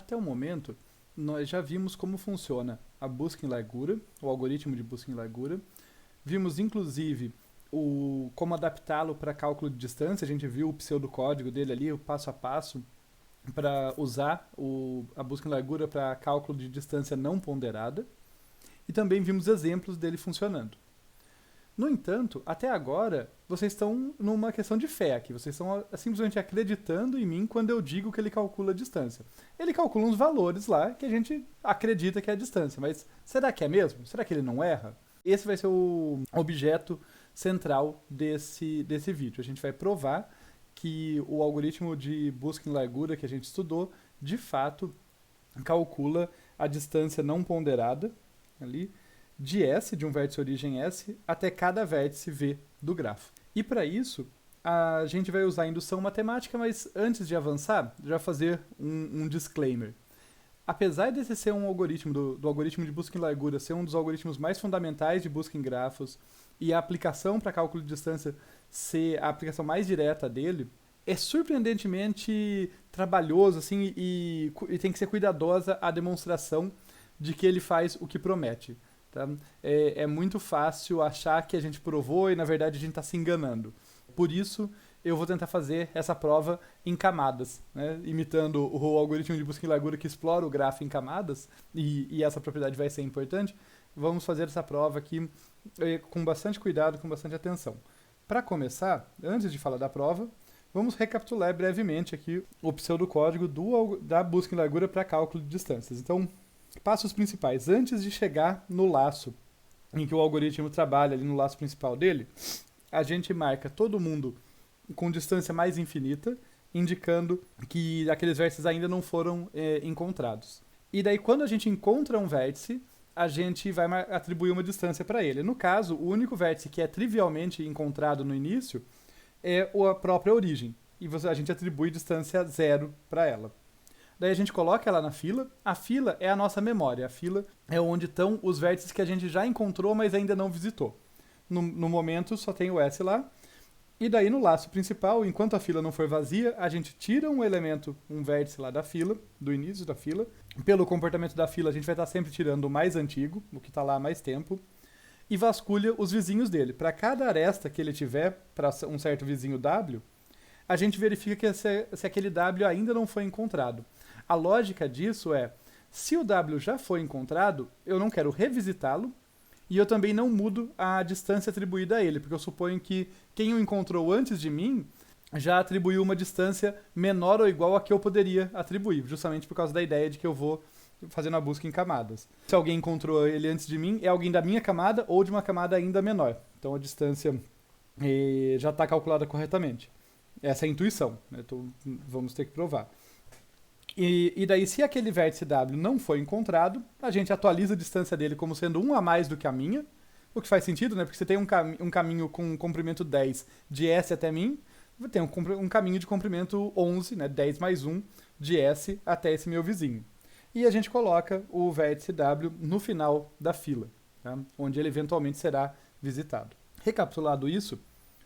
Até o momento, nós já vimos como funciona a busca em largura, o algoritmo de busca em largura. Vimos, inclusive, como adaptá-lo para cálculo de distância. A gente viu o pseudocódigo dele ali, o passo a passo, para usar a busca em largura para cálculo de distância não ponderada. E também vimos exemplos dele funcionando. No entanto, até agora, vocês estão numa questão de fé aqui. Vocês estão simplesmente acreditando em mim quando eu digo que ele calcula a distância. Ele calcula uns valores lá que a gente acredita que é a distância, mas será que é mesmo? Será que ele não erra? Esse vai ser o objeto central desse vídeo. A gente vai provar que o algoritmo de busca em largura que a gente estudou, de fato, calcula a distância não ponderada ali, de S, de um vértice origem S, até cada vértice V do grafo. E para isso, a gente vai usar a indução matemática, mas antes de avançar, já fazer um disclaimer. Apesar desse ser um algoritmo, do algoritmo de busca em largura, ser um dos algoritmos mais fundamentais de busca em grafos, e a aplicação para cálculo de distância ser a aplicação mais direta dele, é surpreendentemente trabalhoso assim, e tem que ser cuidadosa a demonstração de que ele faz o que promete. Tá? É muito fácil achar que a gente provou e, na verdade, a gente está se enganando. Por isso, eu vou tentar fazer essa prova em camadas, né? Imitando o algoritmo de busca em largura que explora o grafo em camadas, e essa propriedade vai ser importante. Vamos fazer essa prova aqui com bastante cuidado, com bastante atenção. Para começar, antes de falar da prova, vamos recapitular brevemente aqui o pseudocódigo da busca em largura para cálculo de distâncias. Então, passos principais. Antes de chegar no laço em que o algoritmo trabalha, ali no laço principal dele, a gente marca todo mundo com distância mais infinita, indicando que aqueles vértices ainda não foram encontrados. E daí, quando a gente encontra um vértice, a gente vai atribuir uma distância para ele. No caso, o único vértice que é trivialmente encontrado no início é a própria origem. E a gente atribui distância 0 para ela. Daí a gente coloca ela na fila. A fila é a nossa memória. A fila é onde estão os vértices que a gente já encontrou, mas ainda não visitou. No momento só tem o S lá. E daí no laço principal, enquanto a fila não for vazia, a gente tira um elemento, um vértice lá da fila, do início da fila. Pelo comportamento da fila, a gente vai estar sempre tirando o mais antigo, o que está lá há mais tempo. E vasculha os vizinhos dele. Para cada aresta que ele tiver, para um certo vizinho W, a gente verifica que se aquele W ainda não foi encontrado. A lógica disso é, se o W já foi encontrado, eu não quero revisitá-lo, e eu também não mudo a distância atribuída a ele, porque eu suponho que quem o encontrou antes de mim já atribuiu uma distância menor ou igual a que eu poderia atribuir, justamente por causa da ideia de que eu vou fazendo a busca em camadas. Se alguém encontrou ele antes de mim, é alguém da minha camada ou de uma camada ainda menor. Então a distância já está calculada corretamente. Essa é a intuição, né? Então, vamos ter que provar. E daí, se aquele vértice W não foi encontrado, a gente atualiza a distância dele como sendo 1 a mais do que a minha, o que faz sentido, né? Porque você tem um caminho com comprimento 10 de S até mim, tem um caminho de comprimento 11, né? 10 mais 1 de S até esse meu vizinho. E a gente coloca o vértice W no final da fila, tá? Onde ele eventualmente será visitado. Recapitulado isso,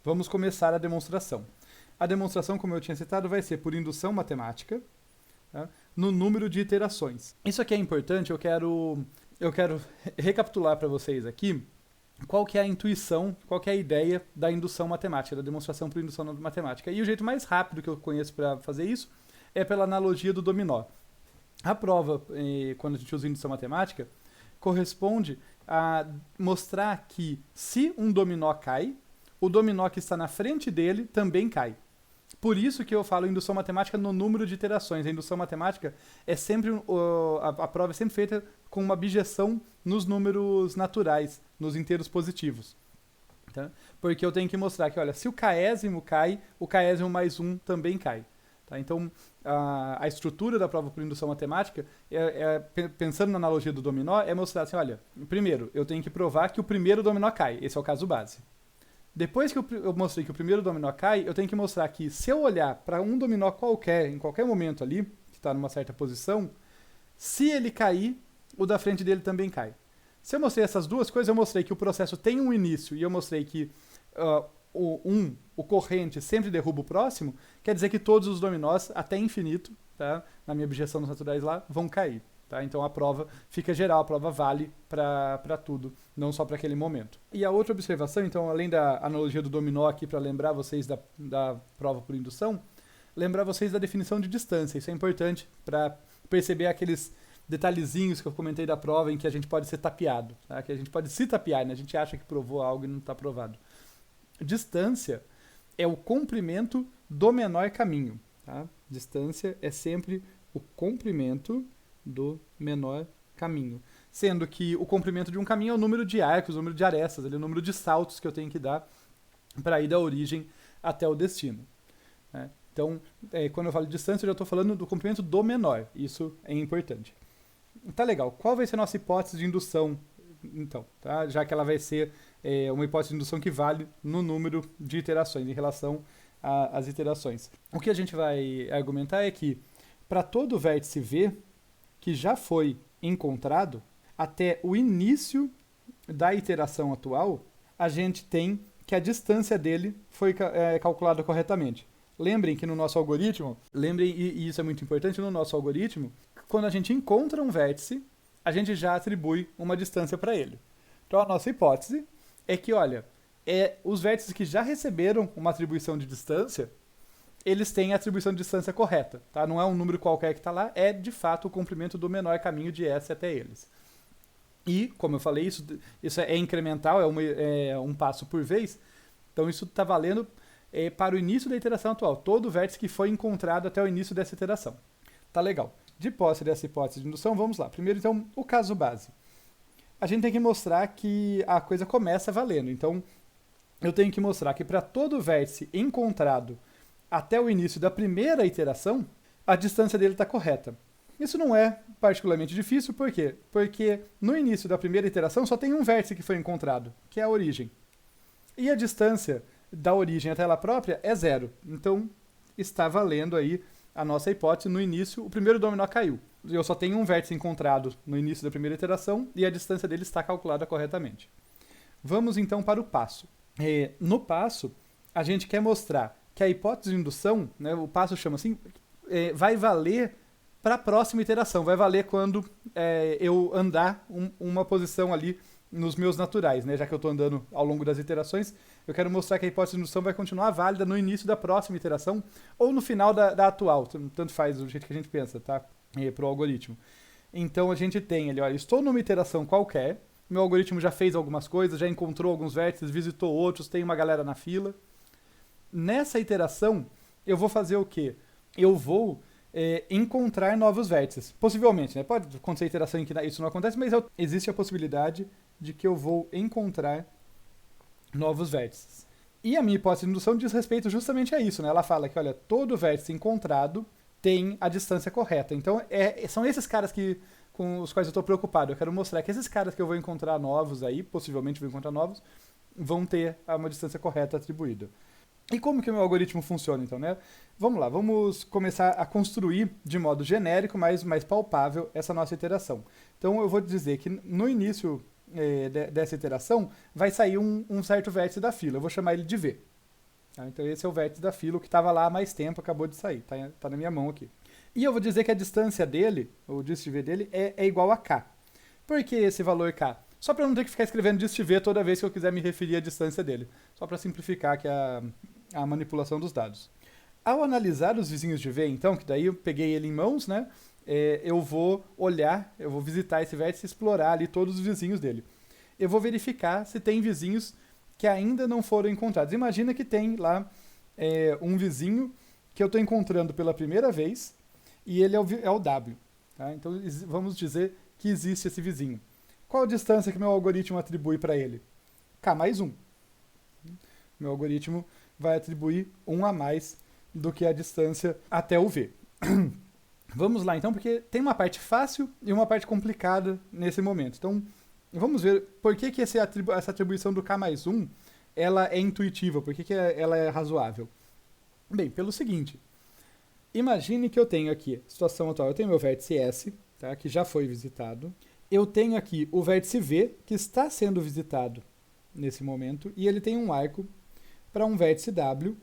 vamos começar a demonstração. A demonstração, como eu tinha citado, vai ser por indução matemática, tá? No número de iterações. Isso aqui é importante, eu quero recapitular para vocês aqui qual que é a intuição, qual que é a ideia da indução matemática, da demonstração por indução matemática. E o jeito mais rápido que eu conheço para fazer isso é pela analogia do dominó. A prova, quando a gente usa indução matemática, corresponde a mostrar que se um dominó cai, o dominó que está na frente dele também cai. Por isso que eu falo indução matemática no número de iterações. A indução matemática é sempre, a prova é sempre feita com uma bijeção nos números naturais, nos inteiros positivos. Tá? Porque eu tenho que mostrar que, olha, se o késimo cai, o késimo mais 1 também cai. Tá? Então, a estrutura da prova por indução matemática, pensando na analogia do dominó, é mostrar assim, olha, primeiro, eu tenho que provar que o primeiro dominó cai. Esse é o caso base. Depois que eu mostrei que o primeiro dominó cai, eu tenho que mostrar que se eu olhar para um dominó qualquer, em qualquer momento ali, que está numa certa posição, se ele cair, o da frente dele também cai. Se eu mostrei essas duas coisas, eu mostrei que o processo tem um início e eu mostrei que o corrente sempre derruba o próximo, quer dizer que todos os dominós, até infinito, tá? Na minha objeção dos naturais lá, vão cair. Tá? Então a prova fica geral, a prova vale para tudo, não só para aquele momento. E a outra observação, então, além da analogia do dominó aqui para lembrar vocês da prova por indução, lembrar vocês da definição de distância. Isso é importante para perceber aqueles detalhezinhos que eu comentei da prova em que a gente pode ser tapeado, tá? Que a gente pode se tapear, né? A gente acha que provou algo e não está provado. Distância é o comprimento do menor caminho. Tá? Distância é sempre o comprimento do menor caminho. Sendo que o comprimento de um caminho é o número de arcos, o número de arestas, o número de saltos que eu tenho que dar para ir da origem até o destino. Né? Então, quando eu falo de distância, eu já estou falando do comprimento do menor. Isso é importante. Tá legal. Qual vai ser a nossa hipótese de indução, então? Tá? Já que ela vai ser uma hipótese de indução que vale no número de iterações, em relação às iterações. O que a gente vai argumentar é que, para todo vértice V que já foi encontrado, até o início da iteração atual, a gente tem que a distância dele foi calculada corretamente. Lembrem que no nosso algoritmo, e isso é muito importante, no nosso algoritmo, quando a gente encontra um vértice, a gente já atribui uma distância para ele. Então a nossa hipótese é que, olha, os vértices que já receberam uma atribuição de distância, eles têm a atribuição de distância correta. Tá? Não é um número qualquer que está lá, é de fato o comprimento do menor caminho de S até eles. E, como eu falei, isso é incremental, é um passo por vez, então isso está valendo para o início da iteração atual. Todo vértice que foi encontrado até o início dessa iteração. Tá legal. De posse dessa hipótese de indução, vamos lá. Primeiro, então, o caso base. A gente tem que mostrar que a coisa começa valendo. Então, eu tenho que mostrar que para todo vértice encontrado até o início da primeira iteração, a distância dele está correta. Isso não é particularmente difícil, por quê? Porque no início da primeira iteração só tem um vértice que foi encontrado, que é a origem. E a distância da origem até ela própria é 0. Então, está valendo aí a nossa hipótese. No início, o primeiro dominó caiu. Eu só tenho um vértice encontrado no início da primeira iteração e a distância dele está calculada corretamente. Vamos então para o passo. No passo, a gente quer mostrar que a hipótese de indução, né, o passo chama assim, vai valer para a próxima iteração. Vai valer quando eu andar uma posição ali nos meus naturais, né? Já que eu estou andando ao longo das iterações, eu quero mostrar que a hipótese de indução vai continuar válida no início da próxima iteração ou no final da atual. Tanto faz do jeito que a gente pensa, tá? Para o algoritmo. Então a gente tem ali, olha, estou numa iteração qualquer, meu algoritmo já fez algumas coisas, já encontrou alguns vértices, visitou outros, tem uma galera na fila. Nessa iteração, eu vou fazer o quê? Eu vou encontrar novos vértices. Possivelmente, né? Pode acontecer iteração em que isso não acontece, mas existe a possibilidade de que eu vou encontrar novos vértices. E a minha hipótese de indução diz respeito justamente a isso, né? Ela fala que, olha, todo vértice encontrado tem a distância correta. Então, são esses caras com os quais eu estou preocupado. Eu quero mostrar que esses caras que eu vou encontrar novos aí, possivelmente vou encontrar novos, vão ter uma distância correta atribuída. E como que o meu algoritmo funciona, então, né? Vamos lá, vamos começar a construir de modo genérico, mas mais palpável, essa nossa iteração. Então, eu vou dizer que no início dessa iteração vai sair um certo vértice da fila. Eu vou chamar ele de V. Tá? Então, esse é o vértice da fila, o que estava lá há mais tempo, acabou de sair. Tá na minha mão aqui. E eu vou dizer que a distância dele, o dist V dele, é igual a K. Por que esse valor K? Só para eu não ter que ficar escrevendo dist V toda vez que eu quiser me referir à distância dele. Só para simplificar aqui a manipulação dos dados. Ao analisar os vizinhos de V, então, que daí eu peguei ele em mãos, né? Eu vou olhar, eu vou visitar esse vértice e explorar ali todos os vizinhos dele. Eu vou verificar se tem vizinhos que ainda não foram encontrados. Imagina que tem lá um vizinho que eu estou encontrando pela primeira vez e ele é o W. Tá? Então, vamos dizer que existe esse vizinho. Qual a distância que meu algoritmo atribui para ele? K mais 1. Meu algoritmo vai atribuir 1 a mais do que a distância até o V. Vamos lá, então, porque tem uma parte fácil e uma parte complicada nesse momento. Então, vamos ver por que essa atribuição do K mais 1 ela é intuitiva, por que ela é razoável. Bem, pelo seguinte, imagine que eu tenho aqui, situação atual, eu tenho meu vértice S, tá, que já foi visitado. Eu tenho aqui o vértice V, que está sendo visitado nesse momento, e ele tem um arco para um vértice W,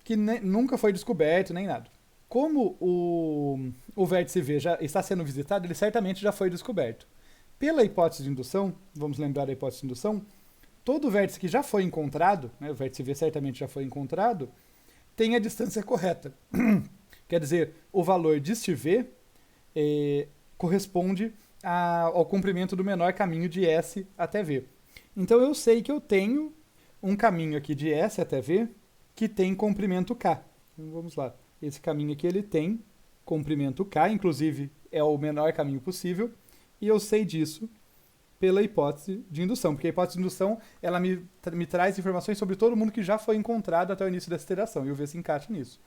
que nunca foi descoberto, nem nada. Como o vértice V já está sendo visitado, ele certamente já foi descoberto. Pela hipótese de indução, vamos lembrar da hipótese de indução, todo vértice que já foi encontrado, né, o vértice V certamente já foi encontrado, tem a distância correta. Quer dizer, o valor deste V corresponde ao comprimento do menor caminho de S até V. Então eu sei que eu tenho um caminho aqui de S até V que tem comprimento K. Então vamos lá. Esse caminho aqui ele tem comprimento K, inclusive é o menor caminho possível, e eu sei disso pela hipótese de indução, porque a hipótese de indução ela me traz informações sobre todo mundo que já foi encontrado até o início dessa iteração, e o V se encaixa nisso.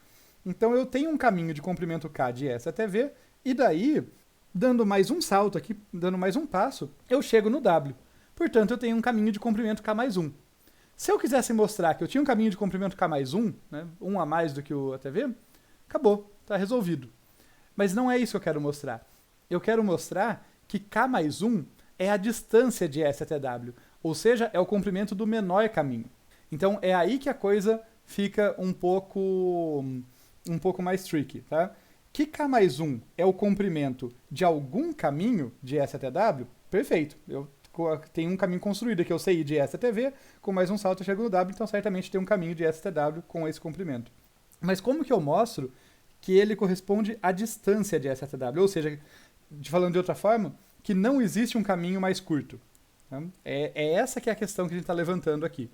Então eu tenho um caminho de comprimento K de S até V, e daí, dando mais um salto aqui, dando mais um passo, eu chego no W. Portanto, eu tenho um caminho de comprimento K mais 1. Se eu quisesse mostrar que eu tinha um caminho de comprimento K mais 1, né, um a mais do que o até V, acabou, está resolvido. Mas não é isso que eu quero mostrar. Eu quero mostrar que K mais 1 é a distância de S até W, ou seja, é o comprimento do menor caminho. Então é aí que a coisa fica um pouco mais tricky, tá? Que K mais 1 é o comprimento de algum caminho de S até W, perfeito. Eu tenho um caminho construído aqui, eu sei ir de S até V, com mais um salto eu chego no W, então certamente tem um caminho de S até W com esse comprimento. Mas como que eu mostro que ele corresponde à distância de S até W? Ou seja, falando de outra forma, que não existe um caminho mais curto. Tá? É essa que é a questão que a gente está levantando aqui.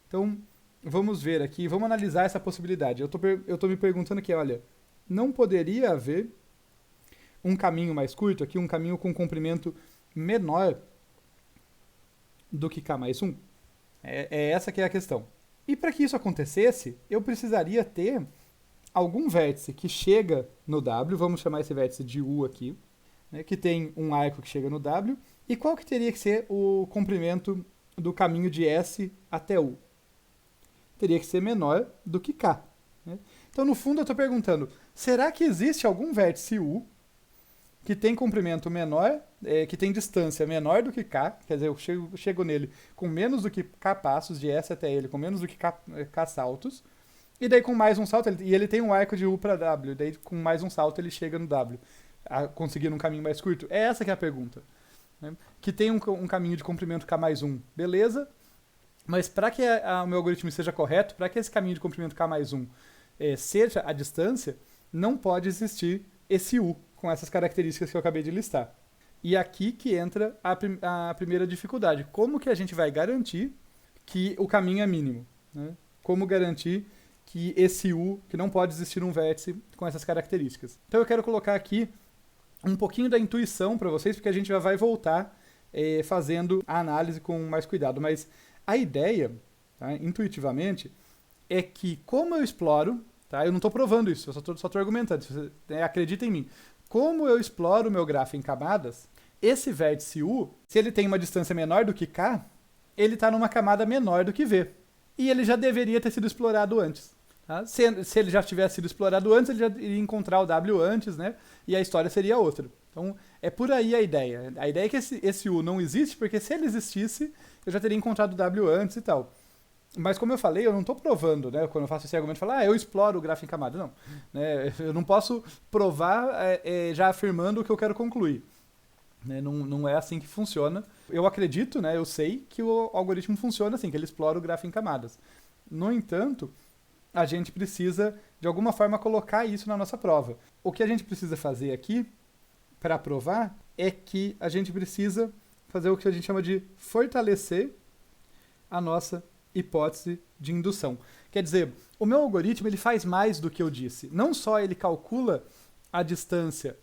Então, vamos ver aqui, vamos analisar essa possibilidade. Eu estou me perguntando aqui, olha, não poderia haver um caminho mais curto aqui, um caminho com comprimento menor do que K mais 1? É essa que é a questão. E para que isso acontecesse, eu precisaria ter algum vértice que chega no W, vamos chamar esse vértice de U aqui, né, que tem um arco que chega no W, e qual que teria que ser o comprimento do caminho de S até U? Teria que ser menor do que K. Né? Então, no fundo, eu estou perguntando, será que existe algum vértice U que tem comprimento menor, que tem distância menor do que K, quer dizer, eu chego nele com menos do que K passos de S até ele, com menos do que K saltos, e daí com mais um salto, e ele tem um arco de U para W, daí com mais um salto ele chega no W, conseguindo um caminho mais curto? É essa que é a pergunta. Né? Que tem um caminho de comprimento K mais 1, beleza, mas para que o meu algoritmo seja correto, para que esse caminho de comprimento K mais 1 seja a distância, não pode existir esse U com essas características que eu acabei de listar. E aqui que entra a primeira dificuldade. Como que a gente vai garantir que o caminho é mínimo? Né? Como garantir que esse U, que não pode existir um vértice com essas características? Então eu quero colocar aqui um pouquinho da intuição para vocês, porque a gente já vai voltar fazendo a análise com mais cuidado. Mas a ideia, tá, intuitivamente, é que como eu exploro, tá, eu não estou provando isso, eu só estou argumentando, acredita em mim. Como eu exploro o meu grafo em camadas, esse vértice U, se ele tem uma distância menor do que K, ele está numa camada menor do que V. E ele já deveria ter sido explorado antes. Tá? Se ele já tivesse sido explorado antes, ele já iria encontrar o W antes, né? E a história seria outra. Então, é por aí a ideia. A ideia é que esse U não existe, porque se ele existisse, eu já teria encontrado o W antes e tal. Mas como eu falei, eu não estou provando, né? Quando eu faço esse argumento, falar, eu exploro o grafo em camada. Não. Né? Eu não posso provar já afirmando o que eu quero concluir. Né? Não é assim que funciona. Eu acredito, né? Eu sei que o algoritmo funciona assim, que ele explora o grafo em camadas. No entanto, a gente precisa, de alguma forma, colocar isso na nossa prova. O que a gente precisa fazer aqui, para provar, é que a gente precisa fazer o que a gente chama de fortalecer a nossa hipótese de indução. Quer dizer, o meu algoritmo ele faz mais do que eu disse. Não só ele calcula a distância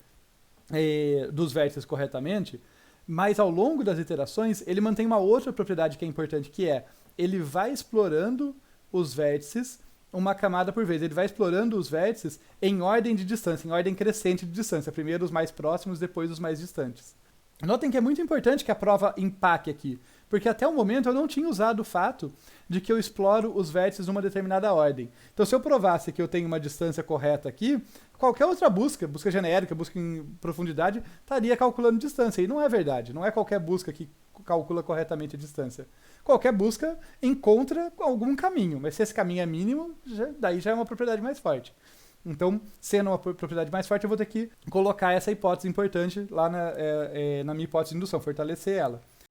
dos vértices corretamente, mas ao longo das iterações ele mantém uma outra propriedade que é importante, que é ele vai explorando os vértices uma camada por vez. Ele vai explorando os vértices em ordem de distância, em ordem crescente de distância. Primeiro os mais próximos, depois os mais distantes. Notem que é muito importante que a prova empaque aqui, porque até o momento eu não tinha usado o fato de que eu exploro os vértices numa determinada ordem. Então, se eu provasse que eu tenho uma distância correta aqui, qualquer outra busca genérica, busca em profundidade, estaria calculando distância. E não é verdade. Não é qualquer busca que calcula corretamente a distância. Qualquer busca encontra algum caminho, mas se esse caminho é mínimo, daí já é uma propriedade mais forte. Então, sendo uma propriedade mais forte, eu vou ter que colocar essa hipótese importante lá na minha hipótese de indução, fortalecer ela.